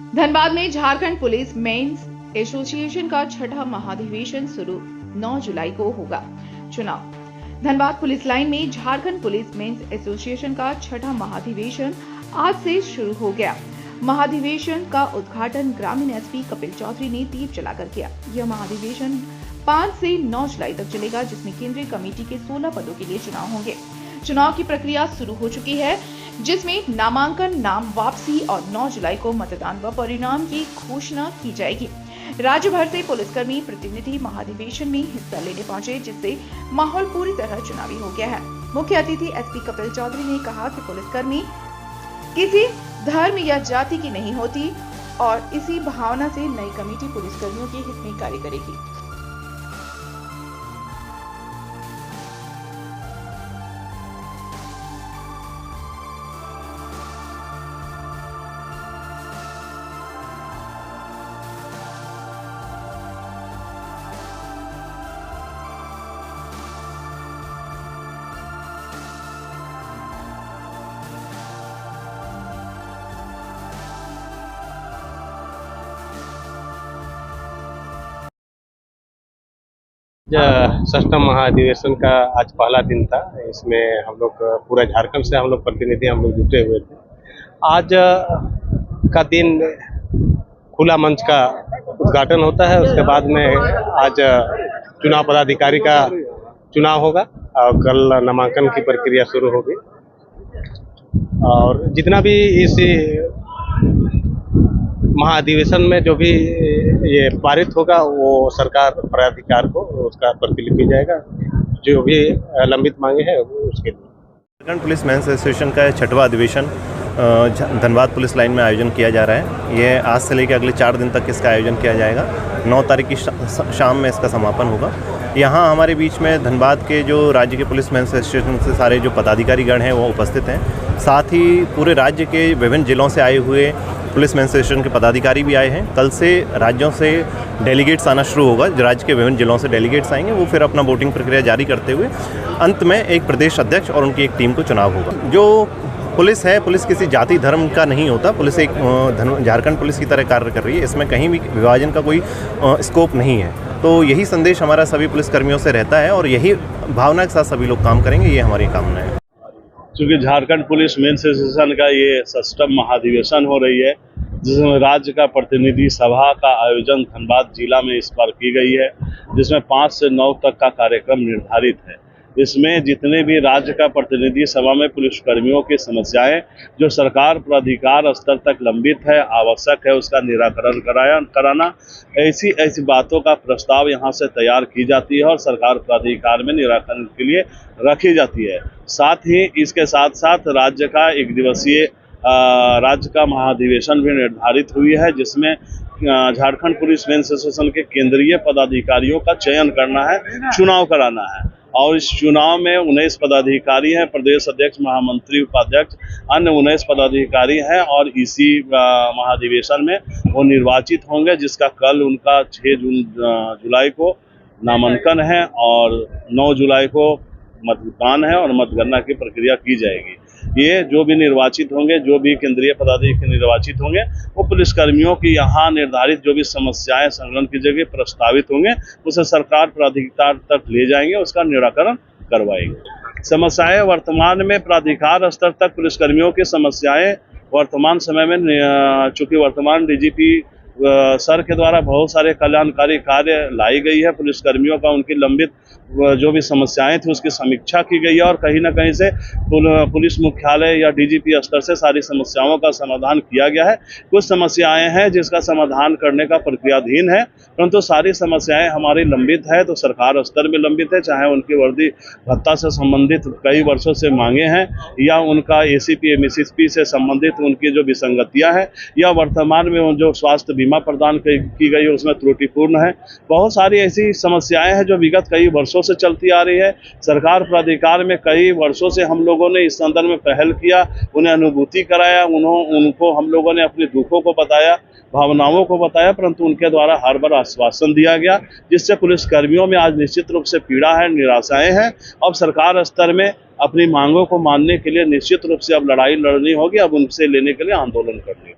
धनबाद में Jharkhand police men's association का छठा महाधिवेशन शुरू 9 जुलाई को होगा। चुनाव। धनबाद पुलिस लाइन में झारखंड पुलिस मेंस एसोसिएशन का छठा महाधिवेशन आज से शुरू हो गया। महाधिवेशन का उद्घाटन ग्रामीण एसपी कपिल चौधरी ने दीप जलाकर किया। यह महाधिवेशन 5 से 9 जुलाई तक चलेगा, जिसमें केंद्रीय कमेटी के 16 पदों के लिए चुनाव होंगे। चुनाव की प्रक्रिया शुरू हो चुकी है, जिसमें नामांकन, नाम वापसी और 9 जुलाई को मतदान व परिणाम की घोषणा की जाएगी। राज्य भर से पुलिसकर्मी प्रतिनिधि महाधिवेशन में हिस्सा लेने पहुंचे, जिससे माहौल पूरी तरह चुनावी हो गया है। मुख्य अतिथि एसपी कपिल चौधरी ने कहा कि पुलिसकर्मी किसी धर्म या जाति की नहीं होती और इसी भावना से नई कमेटी पुलिसकर्मियों के हित में कार्य करेगी। षष्ठम महाधिवेशन का आज पहला दिन था। इसमें हम लोग पूरा झारखंड से हम लोग प्रतिनिधि जुटे हुए थे। आज का दिन खुला मंच का उद्घाटन होता है। उसके बाद में आज चुनाव पदाधिकारी का चुनाव होगा और कल नामांकन की प्रक्रिया शुरू होगी। और जितना भी इस महाधिवेशन में जो भी ये पारित होगा वो सरकार प्राधिकार को उसका प्रतिलिपि जाएगा। जो भी लंबित मांगे हैं उसके लिए झारखंड पुलिस मेंस एसोसिएशन का 6वां अधिवेशन धनबाद पुलिस लाइन में आयोजन किया जा रहा है। ये आज से लेकर अगले 4 दिन तक इसका आयोजन किया जाएगा। 9 तारीख की शाम में इसका समापन होगा। यहाँ हमारे बीच में धनबाद के जो राज्य के पुलिस मेंस एसोसिएशन से सारे जो पदाधिकारीगण हैं वो उपस्थित हैं। साथ ही पूरे राज्य के विभिन्न जिलों से आए हुए पुलिस मेंस एसोसिएशन के पदाधिकारी भी आए हैं। कल से राज्यों से डेलीगेट्स आना शुरू होगा। जो राज्य के विभिन्न जिलों से डेलीगेट्स आएंगे वो फिर अपना वोटिंग प्रक्रिया जारी करते हुए अंत में एक प्रदेश अध्यक्ष और उनकी एक टीम को चुनाव होगा। जो पुलिस है, पुलिस किसी जाति धर्म का नहीं होता। पुलिस एक झारखंड पुलिस की तरह कार्य कर रही है। इसमें कहीं भी विभाजन का कोई स्कोप नहीं है। तो यही संदेश हमारा सभी पुलिसकर्मियों से रहता है और यही भावना के साथ सभी लोग काम करेंगे, ये हमारी कामना है। क्योंकि झारखंड पुलिस मेंस एसोसिएशन का ये 6वां महाधिवेशन हो रही है, जिसमें राज्य का प्रतिनिधि सभा का आयोजन धनबाद जिला में इस बार की गई है, जिसमें 5 से 9 तक का कार्यक्रम निर्धारित है। इसमें जितने भी राज्य का प्रतिनिधि सभा में पुलिसकर्मियों की समस्याएं जो सरकार प्राधिकार स्तर तक लंबित है, आवश्यक है उसका निराकरण कराना, ऐसी बातों का प्रस्ताव यहां से तैयार की जाती है और सरकार प्राधिकार में निराकरण के लिए रखी जाती है। साथ ही इसके साथ साथ राज्य का 1 दिवसीय राज्य का महाधिवेशन भी निर्धारित हुई है, जिसमें झारखंड पुलिस मेंस एसोसिएशन के केंद्रीय पदाधिकारियों का चयन करना है, चुनाव कराना है। और इस चुनाव में 19 पदाधिकारी हैं, प्रदेश अध्यक्ष, महामंत्री, उपाध्यक्ष, अन्य 19 पदाधिकारी हैं और इसी महाधिवेशन में वो निर्वाचित होंगे, जिसका कल उनका 6 जुलाई को नामांकन है और 9 जुलाई को मतदान है और मतगणना की प्रक्रिया की जाएगी। ये जो भी निर्वाचित होंगे, जो भी केंद्रीय पदाधिकारी निर्वाचित होंगे, वो पुलिसकर्मियों की यहाँ निर्धारित जो भी समस्याएं संकलन की जगह प्रस्तावित होंगे, उसे सरकार प्राधिकार तक ले जाएंगे, उसका निराकरण करवाएंगे। समस्याएं वर्तमान में प्राधिकार स्तर तक पुलिसकर्मियों की समस्याएं वर्तमान समय में, चूंकि वर्तमान डीजीपी सर के द्वारा बहुत सारे कल्याणकारी कार्य लाई गई है। पुलिसकर्मियों का उनकी लंबित जो भी समस्याएं थी उसकी समीक्षा की गई है और कहीं ना कहीं से पुलिस मुख्यालय या डीजीपी स्तर से सारी समस्याओं का समाधान किया गया है। कुछ समस्याएं हैं जिसका समाधान करने का प्रक्रियाधीन है, परंतु सारी समस्याएं हमारी लंबित है तो सरकार स्तर में लंबित है, चाहे उनकी वर्दी भत्ता से संबंधित कई वर्षों से मांगे हैं या उनका एसीपी एमएसपी से संबंधित उनकी जो विसंगतियां हैं या वर्तमान में जो स्वास्थ्य बीमा प्रदान की गई है उसमें त्रुटिपूर्ण है। बहुत सारी ऐसी समस्याएं हैं जो विगत कई वर्षों से चलती आ रही है। सरकार प्राधिकार में कई वर्षों से हम लोगों ने इस संदर्भ में पहल किया, उन्हें अनुभूति कराया, उनको हम लोगों ने अपने दुखों को बताया, भावनाओं को बताया, परंतु उनके द्वारा हर बार आश्वासन दिया गया, जिससे पुलिसकर्मियों में आज निश्चित रूप से पीड़ा है, निराशाएं हैं। अब सरकार स्तर में अपनी मांगों को मानने के लिए निश्चित रूप से अब लड़ाई लड़नी होगी, अब उनसे लेने के लिए आंदोलन करनी होगी।